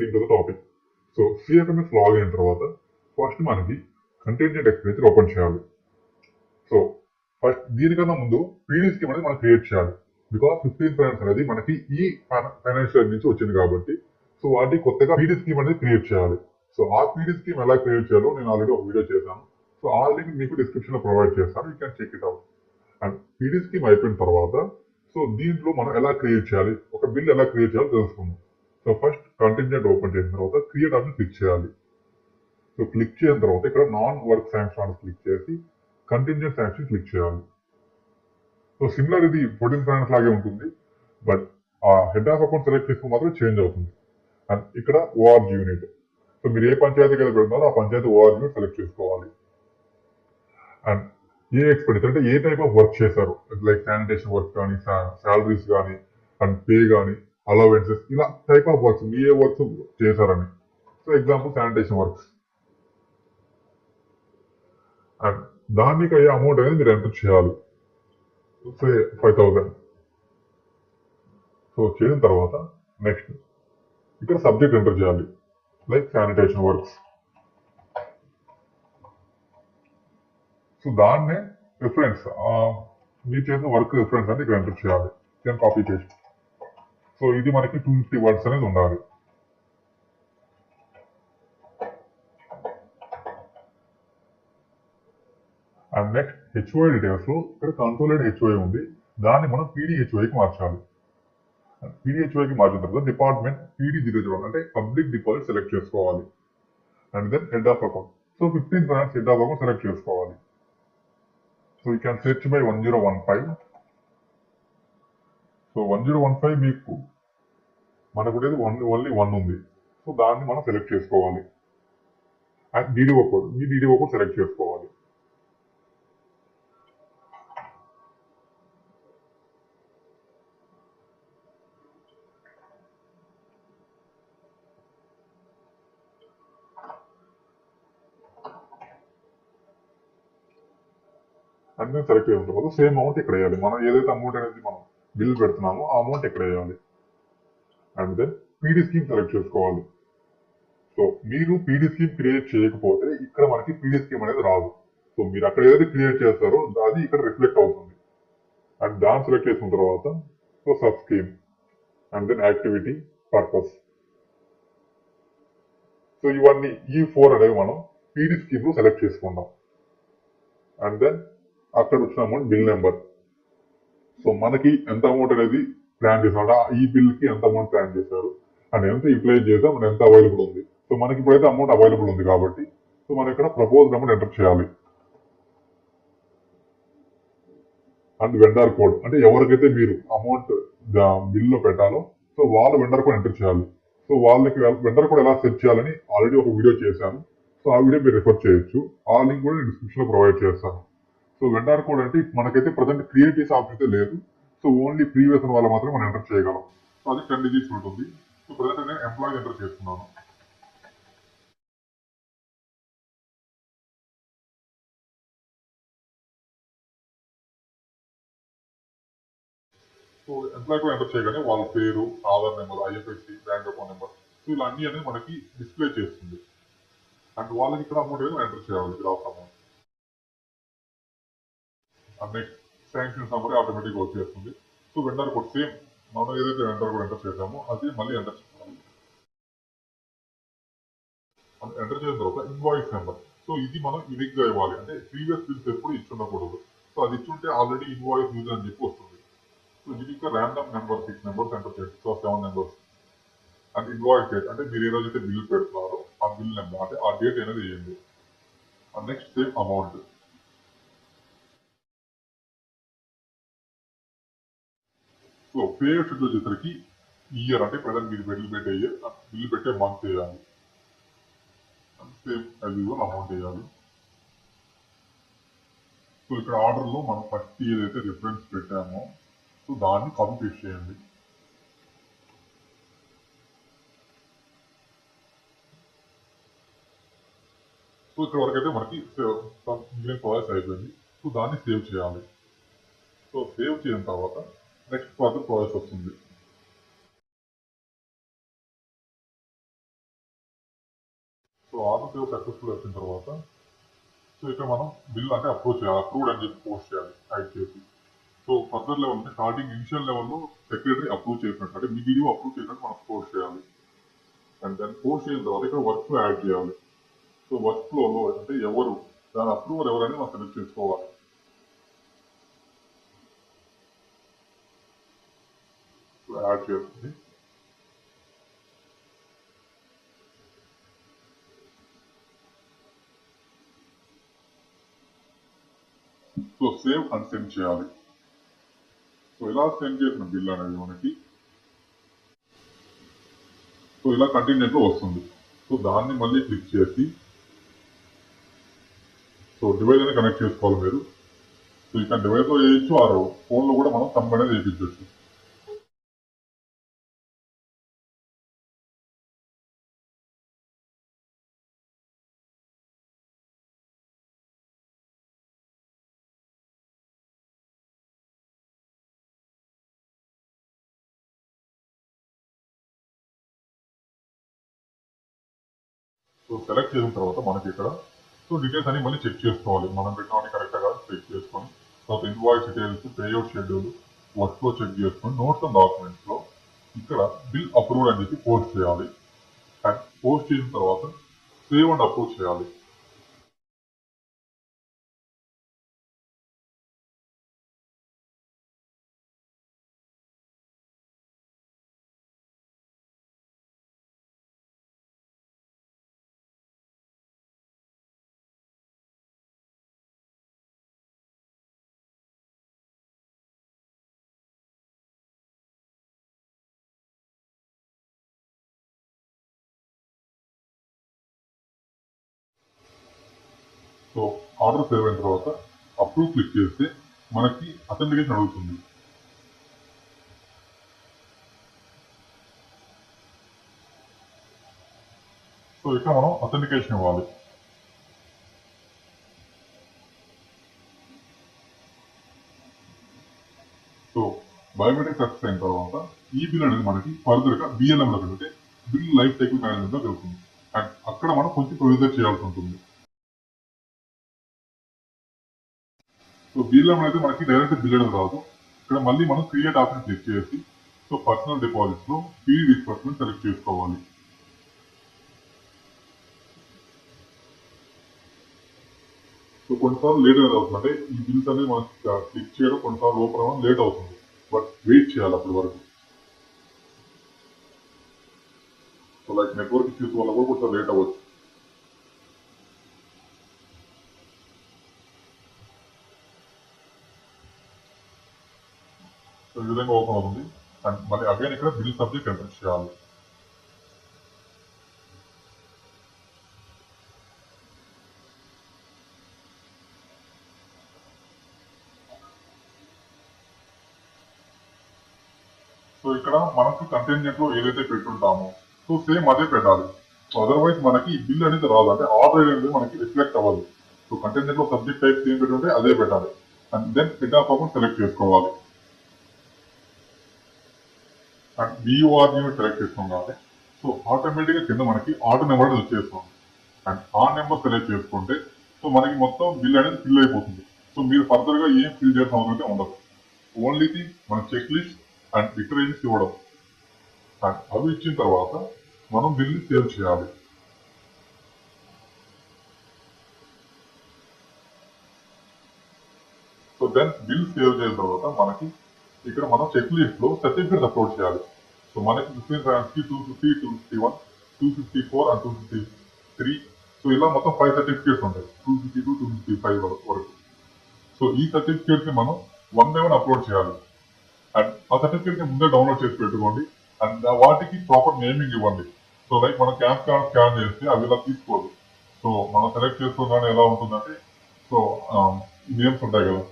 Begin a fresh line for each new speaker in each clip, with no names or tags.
into the topic. So CFMS log అయిన తర్వాత first మనకి కంటెంజెంట్ ఎక్స్పెండిచర్ ఓపెన్ చేయాలి. సో ఫస్ట్ దీనికన్నా ముందు పీడీ స్కీమ్ అనేది మనం క్రియేట్ చేయాలి. బికాస్ 15 ఫైనాన్స్ అనేది మనకి ఈ ఫైనాన్షియల్ నుంచి వచ్చింది కాబట్టి సో వాటి కొత్తగా పీడీ స్కీమ్ అనేది క్రియేట్ చేయాలి. సో ఆ పీడీ స్కీమ్ ఎలా క్రియేట్ చేయాలో నేను ఆల్రెడీ ఒక వీడియో చేశాను. సో ఆ లింక్ మీకు డిస్క్రిప్షన్ లో ప్రొవైడ్ చేస్తాను, you can check it out. And PD scheme అయిపోయిన తర్వాత సో దీంట్లో మనం ఎలా క్రియేట్ చేయాలి, ఒక బిల్ ఎలా క్రియేట్ చేయాలో తెలుసుకుందాం. సో ఫస్ట్ కంటెంజెంట్ ఓపెన్ చేసిన తర్వాత క్రియేట్ ఆప్షన్ క్లిక్ చేయాలి. సో క్లిక్ చేసిన తర్వాత ఇక్కడ నాన్ వర్క్ శాంక్షన్ అని క్లిక్ చేసి కంటెంజెంట్ శాంక్షన్ క్లిక్ చేయాలి. సో సిమిలర్ ఇది 14 ఫైనాన్స్ లాగే ఉంటుంది, బట్ ఆ హెడ్ ఆఫ్ అకౌంట్ సెలెక్ట్ చేసుకుని మాత్రం చేంజ్ అవుతుంది. అండ్ ఇక్కడ ఓఆర్జీ యూనిట్, సో మీరు ఏ పంచాయతీ కదా పెడుతున్నారో ఆ పంచాయతీ ఓఆర్జీ యూనిట్ సెలెక్ట్ చేసుకోవాలి. అండ్ ఏ ఎక్స్పెండిచర్ అంటే ఏ టైప్ ఆఫ్ వర్క్ చేశారు, లైక్ శానిటేషన్ వర్క్ కానీ, శాలరీస్ కానీ, అండ్ పే కానీ, అలవెన్సెస్, ఇలా టైప్ ఆఫ్ వర్క్స్ మీ ఏ వర్క్స్ చేశారని. So example sanitation works. And దానికి అయ్యే అమౌంట్ అనేది మీరు ఎంటర్ చేయాలి, సే 5,000. సో చేసిన తర్వాత నెక్స్ట్ ఇక్కడ సబ్జెక్ట్ ఎంటర్ చేయాలి, లైక్ శానిటేషన్ వర్క్స్. సో దాన్నే రిఫరెన్స్, మీరు చేసిన వర్క్ రిఫరెన్స్ అనేది ఇక్కడ ఎంటర్ చేయాలి. నేను కాపీ పేస్ట్. సో ఇది మనకి 250 వర్డ్స్ అనేది ఉండాలి. అండ్ నెక్స్ట్ హెచ్ఓఐ డీటెయిల్స్ లో ఇక్కడ కన్సోలేట్ హెచ్ఓఐ ఉంది, దాన్ని మనం పీడీహెచ్ఓఐకి మార్చాలి. పీడీహెచ్ఓఐకి మార్చిన తర్వాత డిపార్ట్మెంట్ PD00 అంటే పబ్లిక్ డిపాజిట్ సెలెక్ట్ చేసుకోవాలి. And then head of account, so 15 finance head of account select చేసుకోవాలి. So you can search by 1015. So 1015 మీకు మనకు ఓన్లీ 1 ఉంది, సో దాన్ని మనం సెలెక్ట్ చేసుకోవాలి. And DDO code, me DDO code select చేసుకోవాలి. అన్ని సెలెక్ట్ చేసిన తర్వాత సేమ్ అమౌంట్ ఇక్కడ వేయాలి. మనం ఏదైతే అమౌంట్ అనేది మనం బిల్ పెడుతున్నామో ఆ అమౌంట్ ఇక్కడ వేయాలి. And then PD scheme select చేసుకోవాలి. సో మీరు పీడీ స్కీమ్ క్రియేట్ చేయకపోతే ఇక్కడ మనకి పీడీ స్కీమ్ అనేది రాదు. సో మీరు అక్కడ ఏదైతే క్రియేట్ చేస్తారో అది ఇక్కడ రిఫ్లెక్ట్ అవుతుంది. అండ్ దాన్ని సెలెక్ట్ చేసిన తర్వాత so sub scheme and then activity purpose. So ఇవన్నీ ఈ 4 అనేవి మనం పీడీ స్కీమ్ లో సెలెక్ట్ చేసుకుందాం. అండ్ దెన్ అక్కడ వచ్చిన అమౌంట్ బిల్ నెంబర్. సో మనకి ఎంత అమౌంట్ అనేది ప్లాన్ చేసాం, ఈ బిల్ కి ఎంత అమౌంట్ ప్లాన్ చేశారు అండ్ ఎంత యూటిలైజ్ చేసాం, మన ఎంత అవైలబుల్ ఉంది. సో మనకి ఇప్పుడైతే అమౌంట్ అవైలబుల్ ఉంది కాబట్టి సో మనం ఇక్కడ ప్రపోజ్ అమౌంట్ ఎంటర్ చేయాలి. అండ్ వెండర్ కోడ్ అంటే ఎవరికైతే మీరు అమౌంట్ బిల్లో పెట్టాలో సో వాళ్ళ వెండర్ కోడ్ ఎంటర్ చేయాలి. సో వాళ్ళకి వెండర్ కోడ్ ఎలా సెట్ చేయాలని ఆల్రెడీ ఒక వీడియో చేశాను. సో ఆ వీడియో మీరు రిఫర్ చేయొచ్చు, ఆ లింక్ కూడా డిస్క్రిప్షన్ లో ప్రొవైడ్ చేస్తాను. సో వెండర్ కోడ్ అంటే మనకైతే ప్రజెంట్ క్రియేట్ చేసే ఆప్షన్ అయితే లేదు. సో ఓన్లీ ప్రీవియస్ వాళ్ళ మాత్రమే మనం ఎంటర్ చేయగలం. సో అది 10 డిజిట్స్ ఉంటుంది. సో ప్రజెంట్ నేను ఎంప్లాయీ ఎంటర్ చేస్తున్నాను. సో ఎంప్లాయీ కూడా ఎంటర్ చేయగానే వాళ్ళ పేరు, Aadhaar number, IFSC, bank account number, so ఇలా అన్ని అనేది మనకి డిస్ప్లే చేస్తుంది. అండ్ వాళ్ళకి ఇక్కడ అమౌంట్ అనేది ఎంటర్ చేయాలి, gross amount. And next sanction number ఆటోమేటిక్గా వచ్చేస్తుంది. సో వెండర్ కోడ్ సేమ్ మనం ఏదైతే వెండర్ కోడ్ ఎంటర్ చేసామో అది మళ్ళీ ఎంటర్ చేయాలి. ఎంటర్ చేసిన తర్వాత ఇన్వాయిస్ నెంబర్, సో ఇది మనం యూనిక్ గా ఇవ్వాలి, అంటే ప్రీవియస్ బిల్స్ ఎప్పుడు ఇచ్చి ఉండకూడదు. సో అది ఇచ్చుంటే ఆల్రెడీ ఇన్వాయిస్ యూజర్ అని చెప్పి వస్తుంది. సో యూనిక్ గా ర్యాండమ్ నెంబర్ 6 నెంబర్స్ ఎంటర్ చేయండి, so 7 numbers. And invoice date అంటే మీరు ఏ రోజైతే బిల్ పెడుతున్నారో ఆ బిల్ నెంబర్ అంటే ఆ డేట్ అనేది వేయండి. And next same amount. So pay schedule వచ్చేసరికి ఇయర్ అంటే ప్రజెంట్ మీరు బిల్ పెట్టే ఇయర్, బిల్ పెట్టే మంత్ వేయాలి. సేమ్ యాజ్ యూజువల్ అమౌంట్ వేయాలి. సో ఇక్కడ ఆర్డర్లో మనం ఫస్ట్ ఏదైతే రిఫరెన్స్ పెట్టామో సో దాన్ని కాపీ పేస్ట్ చేయండి. సో ఇక్కడ వరకు అయితే మనకి మిగిలిన ప్రాసెస్ అయిపోయింది. సో దాన్ని సేవ్ చేయాలి. సో సేవ్ చేసిన తర్వాత నెక్స్ట్ ప్రాసెస్ వస్తుంది. సో ఆర్డర్ సేవ్ సక్సెస్ఫుల్ వచ్చిన తర్వాత సో ఇక్కడ మనం బిల్ అంటే అప్రూవ్ చేయాలి, అప్రూవ్డ్ అని చెప్పి పోస్ట్ చేయాలి టైప్ చేసి. సో ఫర్దర్ లెవెల్ అంటే స్టార్టింగ్ ఇనిషియల్ లెవెల్లో సెక్రటరీ అప్రూవ్ చేసినట్టు అంటే మీ వీడియో అప్రూవ్ చేసినట్టు మనం పోస్ట్ చేయాలి. అండ్ దెన్ పోస్ట్ చేసిన తర్వాత ఇక్కడ వర్క్ ఫ్లో యాడ్ చేయాలి. సో వర్క్ ఫ్లోలో అంటే ఎవరు దాని అప్రూవర్ ఎవరని మనం సెలెక్ట్ చేసుకోవాలి. యాడ్ చేస్తుంది. సో సేవ్ అండ్ సెండ్ చేయాలి. సో ఇలా సెండ్ చేసిన బిల్ అనేది మనకి సో ఇలా కంటిన్యూట్ లో వస్తుంది. సో దాన్ని మళ్ళీ క్లిక్ చేసి సో డివైస్ అనేది కనెక్ట్ చేసుకోవాలి మీరు. సో ఇక్కడ డివైస్ లో చేయొచ్చు, ఆ ఫోన్ లో కూడా మనం థంబ్ అనేది చేయించవచ్చు. సో సెలెక్ట్ చేసిన తర్వాత మనకి ఇక్కడ సో డీటెయిల్స్ అని మళ్ళీ చెక్ చేసుకోవాలి. మనం పెట్టిన కరెక్ట్ గా చెక్ చేసుకొని తర్వాత invoice details, payout schedule, workflow check చేసుకొని నోట్స్ అండ్ డాక్యుమెంట్స్ లో ఇక్కడ బిల్ అప్రూవ్డ్ అని చెప్పి పోస్ట్ చేయాలి. అండ్ పోస్ట్ చేసిన తర్వాత సేవ్ అండ్ అప్రూవ్ చేయాలి. సో ఆర్డర్ సేవ్ అయిన తర్వాత అప్రూవ్ క్లిక్ చేస్తే మనకి అథెంటికేషన్ అడుగుతుంది. సో ఇక్కడ మనం అథెంటికేషన్ ఇవ్వాలి. సో బయోమెట్రిక్ సక్సెస్ అయిన తర్వాత ఈ బిల్ అనేది మనకి ఫర్దర్ గా బిఎల్ఎం లో అంటే బిల్ లైఫ్ సైకిల్ మేనేజ్మెంట్ లో జరుగుతుంది. అండ్ అక్కడ మనం కొంచెం ప్రొవిజన్ చేయాల్సి ఉంటుంది. సో బిల్ఎం అయితే మనకి డైరెక్ట్ బిల్ అనేది రాదు. ఇక్కడ మళ్ళీ మనం క్రియేట్ ఆప్షన్ క్లిక్ చేసి సో పర్సనల్ డిపాజిట్స్ లో పీ డిస్బర్స్మెంట్ సెలెక్ట్ చేసుకోవాలి. సో కొన్నిసార్లు లేట్ అనేది అవుతుంది, అంటే ఈ బిల్స్ అనేది మనం క్లిక్ చేయడం కొన్నిసార్లు ఓపెన్ అవ్వడం లేట్ అవుతుంది. బట్ వెయిట్ చేయాలి అప్పటి వరకు. సో లైక్ నెట్వర్క్ ఇష్యూస్ వల్ల కూడా కొంచెం లేట్ అవ్వచ్చు. సో ఈ విధంగా ఓపెన్ అవుతుంది. అండ్ మళ్ళీ అగైన్ ఇక్కడ బిల్ సబ్జెక్ట్ ఎంటర్ చేయాలి. సో ఇక్కడ మనకు కంటెంజెంట్ లో ఏదైతే పెట్టుంటామో సో సేమ్ అదే పెట్టాలి. సో అదర్వైజ్ మనకి ఈ బిల్ అనేది రాదు, అంటే ఆర్డర్ అనేది మనకి రిఫ్లెక్ట్ అవ్వదు. సో కంటెంజెంట్ లో సబ్జెక్ట్ టైప్ ఏం పెట్టుంటే అదే పెట్టాలి. And then head of account select చేసుకోవాలి. అండ్ బిఓఆర్ సెలెక్ట్ చేసుకోవాలి. సో ఆటోమేటిక్ గా కింద మనకి ఆర్డర్ నెంబర్ అనేది వచ్చేస్తుంది. అండ్ ఆ నెంబర్ సెలెక్ట్ చేసుకుంటే సో మనకి మొత్తం బిల్ అనేది ఫిల్ అయిపోతుంది. సో మీరు ఫర్దర్ గా ఏం ఫిల్ చేసిన అవసరం అయితే ఉండదు. ఓన్లీ థింగ్ మన చెక్ లిస్ట్ అండ్ డిక్లరేషన్స్ ఇవ్వడం. అండ్ అవి ఇచ్చిన తర్వాత మనం బిల్ని సేవ్ చేయాలి. సో దెన్ బిల్ సేవ్ చేసిన తర్వాత మనకి ఇక్కడ మనం చెక్ లిస్ట్ లో సర్టిఫికేట్స్ అప్లోడ్ చేయాలి. సో మనకి 250, 250, 251, 254 అండ్ 253. సో ఇలా మొత్తం 5 సర్టిఫికేట్స్ ఉంటాయి, 252, 255 వరకు. సో ఈ సర్టిఫికేట్స్ ని మనం 1 by 1 అప్లోడ్ చేయాలి. అండ్ ఆ సర్టిఫికేట్ ని ముందే డౌన్లోడ్ చేసి పెట్టుకోండి. అండ్ వాటికి ప్రాపర్ నేమింగ్ ఇవ్వండి. సో లైక్ మనం క్యాప్ కార్డ్ స్కాన్ చేస్తే అవి ఇలా తీసుకోదు. సో మనం సెలెక్ట్ చేసుకోగానే ఎలా ఉంటుందంటే సో నేమ్స్ ఉంటాయి కదా,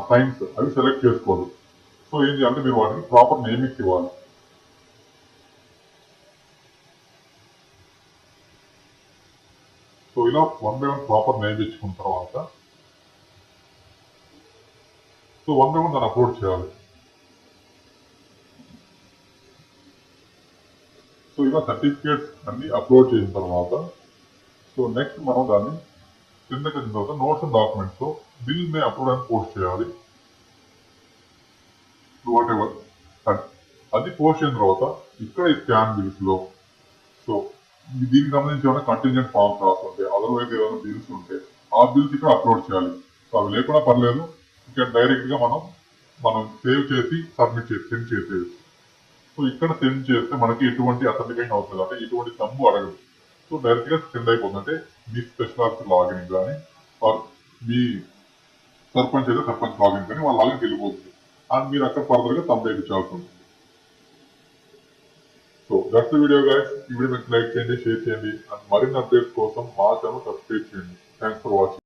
సైన్స్ అవి సెలెక్ట్ చేసుకోదు. సో ఏం చేయాలంటే మీరు వాటికి ప్రాపర్ నేమింగ్ ఇవ్వాలి. సో ఇలా 1 by 1 ప్రాపర్ నేమ్ ఇచ్చుకున్న తర్వాత సో 1 by 1 దాన్ని అప్లోడ్ చేయాలి. సో ఇలా సర్టిఫికేట్స్ అన్ని అప్లోడ్ చేసిన తర్వాత సో నెక్స్ట్ మనం దాన్ని కిందకి వచ్చిన తర్వాత నోట్స్ అండ్ డాక్యుమెంట్స్ లో బిల్ మే అప్రూవ్ అని పోస్ట్ చేయాలి. వాట్ ఎవర్ అది పోస్ట్ చేసిన తర్వాత ఇక్కడ స్కాన్ బిల్స్ లో సో దీనికి సంబంధించి ఏమైనా కంటింజెంట్ ఫార్మ్స్ రాస్తుంటే అదర్వైజ్ ఏదైనా బిల్స్ ఉంటే ఆ బిల్స్ ఇక్కడ అప్లోడ్ చేయాలి. సో అవి లేకుండా పర్లేదు, ఇక్కడ డైరెక్ట్ గా మనం సేవ్ చేసి సబ్మిట్ చేసి సెండ్ చేసేది. సో ఇక్కడ సెండ్ చేస్తే మనకి ఎటువంటి అథెంటికేషన్ అవుతుంది, అంటే ఎటువంటి తమ్ము అడగదు. సో డైరెక్ట్ గా సెండ్ అయిపోతుంది. అంటే మీ స్పెషల్ ఆఫీస్ లాగిన్ కానీ ఆర్ మీ సర్పంచ్ అయితే సర్పంచ్ లాగిన్ కానీ వాళ్ళ లాగిన్కి వెళ్ళిపోతుంది. అండ్ మీరు అక్కడ ఫర్దర్ గా తమ్ము వేయించాల్సి ఉంటుంది. So that's the video guys. ఈ వీడియో మీకు లైక్ చేయండి, షేర్ చేయండి అండ్ మరిన్ని అప్డేట్స్ కోసం మా ఛానల్ సబ్స్క్రైబ్ చేయండి. Thanks for watching.